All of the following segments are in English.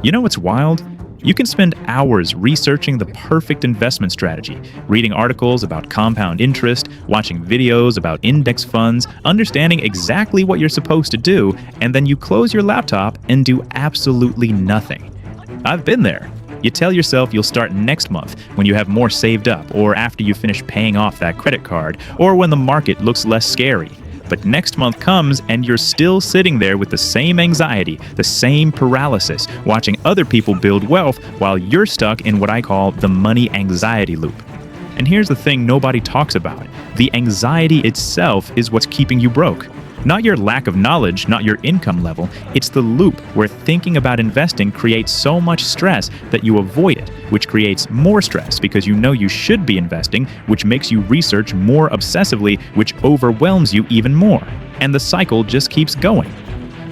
You know what's wild? You can spend hours researching the perfect investment strategy, reading articles about compound interest, watching videos about index funds, understanding exactly what you're supposed to do, and then you close your laptop and do absolutely nothing. I've been there. You tell yourself you'll start next month when you have more saved up, or after you finish paying off that credit card, or when the market looks less scary. But next month comes and you're still sitting there with the same anxiety, the same paralysis, watching other people build wealth while you're stuck in what I call the money anxiety loop. And here's the thing nobody talks about. The anxiety itself is what's keeping you broke. Not your lack of knowledge, not your income level. It's the loop where thinking about investing creates so much stress that you avoid it, which creates more stress because you know you should be investing, which makes you research more obsessively, which overwhelms you even more. And the cycle just keeps going.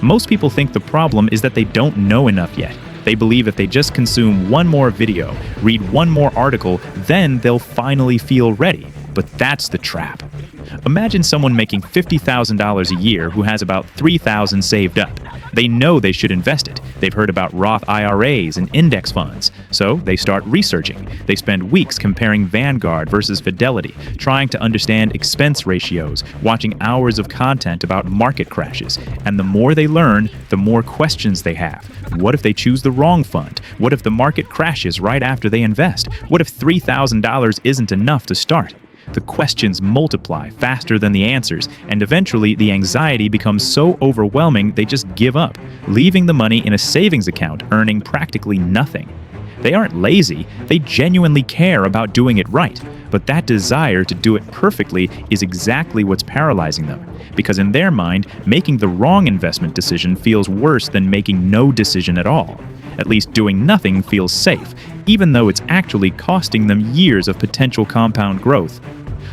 Most people think the problem is that they don't know enough yet. They believe if they just consume one more video, read one more article, then they'll finally feel ready. But that's the trap. Imagine someone making $50,000 a year who has about $3,000 saved up. They know they should invest it. They've heard about Roth IRAs and index funds. So they start researching. They spend weeks comparing Vanguard versus Fidelity, trying to understand expense ratios, watching hours of content about market crashes. And the more they learn, the more questions they have. What if they choose the wrong fund? What if the market crashes right after they invest? What if $3,000 isn't enough to start? The questions multiply faster than the answers, and eventually the anxiety becomes so overwhelming they just give up, leaving the money in a savings account earning practically nothing. They aren't lazy, they genuinely care about doing it right, but that desire to do it perfectly is exactly what's paralyzing them, because in their mind, making the wrong investment decision feels worse than making no decision at all. At least doing nothing feels safe, even though it's actually costing them years of potential compound growth.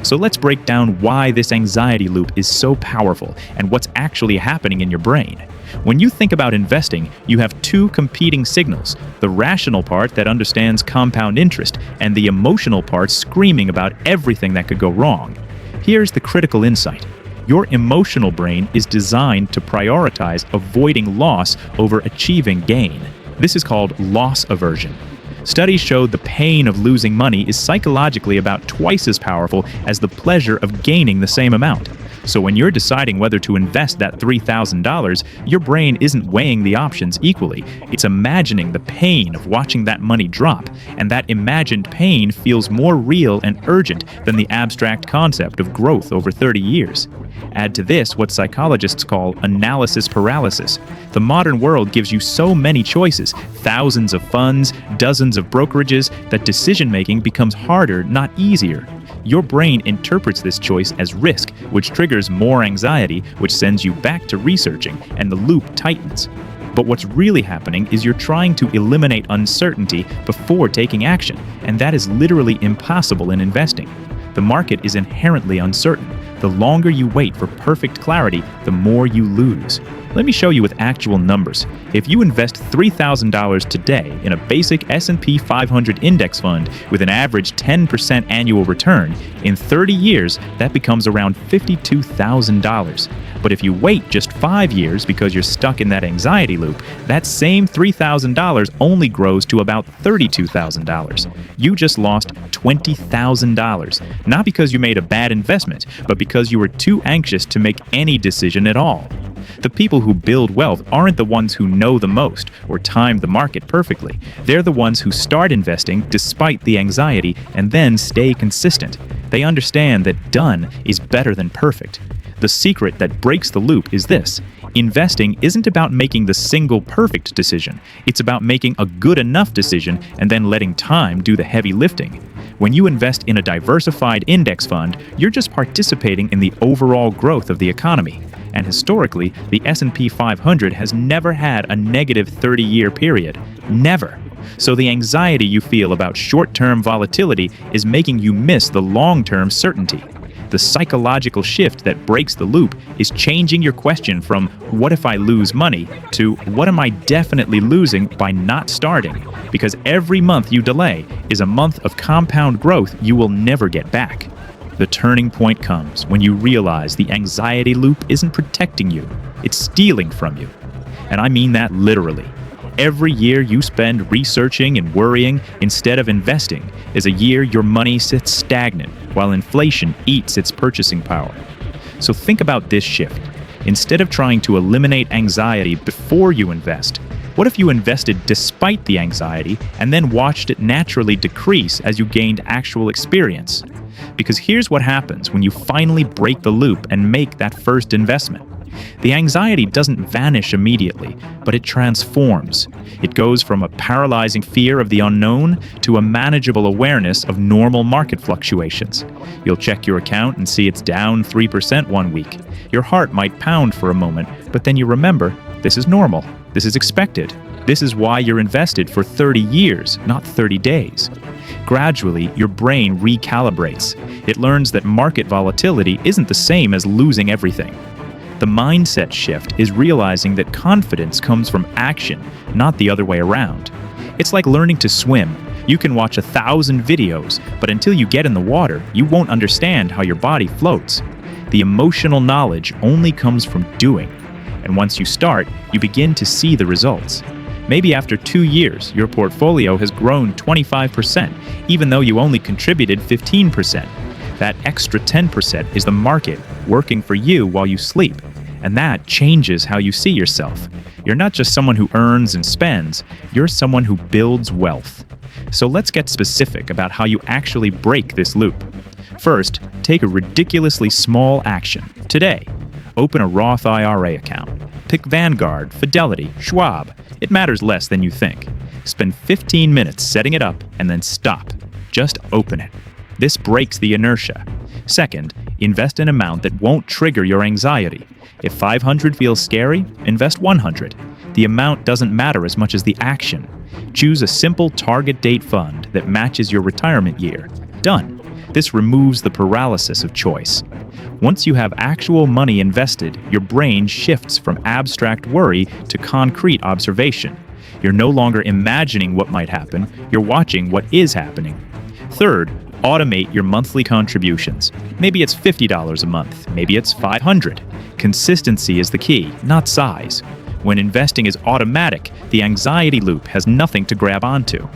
So let's break down why this anxiety loop is so powerful and what's actually happening in your brain. When you think about investing, you have two competing signals: the rational part that understands compound interest and the emotional part screaming about everything that could go wrong. Here's the critical insight. Your emotional brain is designed to prioritize avoiding loss over achieving gain. This is called loss aversion. Studies show the pain of losing money is psychologically about twice as powerful as the pleasure of gaining the same amount. So when you're deciding whether to invest that $3,000, your brain isn't weighing the options equally. It's imagining the pain of watching that money drop, and that imagined pain feels more real and urgent than the abstract concept of growth over 30 years. Add to this what psychologists call analysis paralysis. The modern world gives you so many choices, thousands of funds, dozens of brokerages, that decision-making becomes harder, not easier. Your brain interprets this choice as risk, which triggers more anxiety, which sends you back to researching, and the loop tightens. But what's really happening is you're trying to eliminate uncertainty before taking action, and that is literally impossible in investing. The market is inherently uncertain. The longer you wait for perfect clarity, the more you lose. Let me show you with actual numbers. If you invest $3,000 today in a basic S&P 500 index fund with an average 10% annual return, in 30 years, that becomes around $52,000. But if you wait just 5 years because you're stuck in that anxiety loop, that same $3,000 only grows to about $32,000. You just lost $20,000. Not because you made a bad investment, but because you were too anxious to make any decision at all. The people who build wealth aren't the ones who know the most or time the market perfectly. They're the ones who start investing despite the anxiety and then stay consistent. They understand that done is better than perfect. The secret that breaks the loop is this: investing isn't about making the single perfect decision. It's about making a good enough decision and then letting time do the heavy lifting. When you invest in a diversified index fund, you're just participating in the overall growth of the economy. And historically, the S&P 500 has never had a negative 30-year period. Never. So the anxiety you feel about short-term volatility is making you miss the long-term certainty. The psychological shift that breaks the loop is changing your question from "what if I lose money" to "what am I definitely losing by not starting?" Because every month you delay is a month of compound growth you will never get back. The turning point comes when you realize the anxiety loop isn't protecting you, it's stealing from you. And I mean that literally. Every year you spend researching and worrying instead of investing is a year your money sits stagnant while inflation eats its purchasing power. So think about this shift. Instead of trying to eliminate anxiety before you invest, what if you invested despite the anxiety and then watched it naturally decrease as you gained actual experience? Because here's what happens when you finally break the loop and make that first investment. The anxiety doesn't vanish immediately, but it transforms. It goes from a paralyzing fear of the unknown to a manageable awareness of normal market fluctuations. You'll check your account and see it's down 3% one week. Your heart might pound for a moment, but then you remember, this is normal. This is expected. This is why you're invested for 30 years, not 30 days. Gradually, your brain recalibrates. It learns that market volatility isn't the same as losing everything. The mindset shift is realizing that confidence comes from action, not the other way around. It's like learning to swim. You can watch 1,000 videos, but until you get in the water, you won't understand how your body floats. The emotional knowledge only comes from doing. And once you start, you begin to see the results. Maybe after 2 years, your portfolio has grown 25%, even though you only contributed 15%. That extra 10% is the market working for you while you sleep. And that changes how you see yourself. You're not just someone who earns and spends, you're someone who builds wealth. So let's get specific about how you actually break this loop. First, take a ridiculously small action. Today, open a Roth IRA account. Pick Vanguard, Fidelity, Schwab. It matters less than you think. Spend 15 minutes setting it up and then stop. Just open it. This breaks the inertia. Second, invest an amount that won't trigger your anxiety. If 500 feels scary, invest 100. The amount doesn't matter as much as the action. Choose a simple target date fund that matches your retirement year. Done. This removes the paralysis of choice. Once you have actual money invested, your brain shifts from abstract worry to concrete observation. You're no longer imagining what might happen, you're watching what is happening. Third, automate your monthly contributions. Maybe it's $50 a month, maybe it's $500. Consistency is the key, not size. When investing is automatic, the anxiety loop has nothing to grab onto.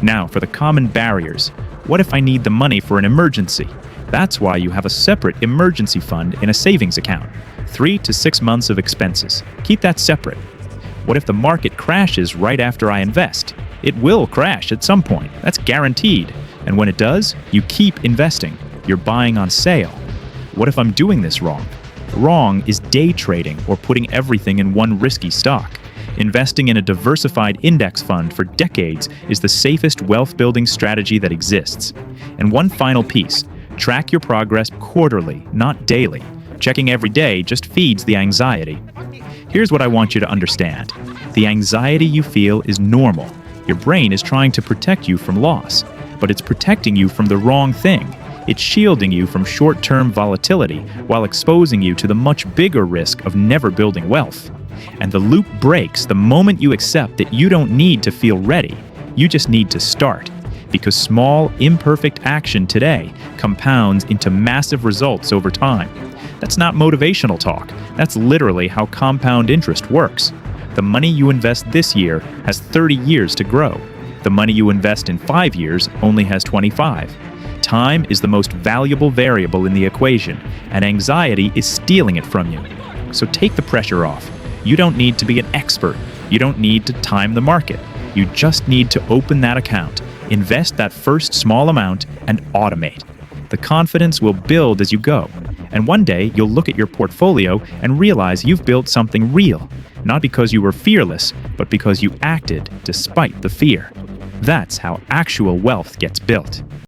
Now, for the common barriers. What if I need the money for an emergency? That's why you have a separate emergency fund in a savings account. 3 to 6 months of expenses. Keep that separate. What if the market crashes right after I invest? It will crash at some point. That's guaranteed. And when it does, you keep investing. You're buying on sale. What if I'm doing this wrong? Wrong is day trading or putting everything in one risky stock. Investing in a diversified index fund for decades is the safest wealth-building strategy that exists. And one final piece, track your progress quarterly, not daily. Checking every day just feeds the anxiety. Here's what I want you to understand. The anxiety you feel is normal. Your brain is trying to protect you from loss, but it's protecting you from the wrong thing. It's shielding you from short-term volatility while exposing you to the much bigger risk of never building wealth. And the loop breaks the moment you accept that you don't need to feel ready. You just need to start. Because small, imperfect action today compounds into massive results over time. That's not motivational talk. That's literally how compound interest works. The money you invest this year has 30 years to grow. The money you invest in 5 years only has 25. Time is the most valuable variable in the equation, and anxiety is stealing it from you. So take the pressure off. You don't need to be an expert. You don't need to time the market. You just need to open that account, invest that first small amount, and automate. The confidence will build as you go. And one day, you'll look at your portfolio and realize you've built something real, not because you were fearless, but because you acted despite the fear. That's how actual wealth gets built.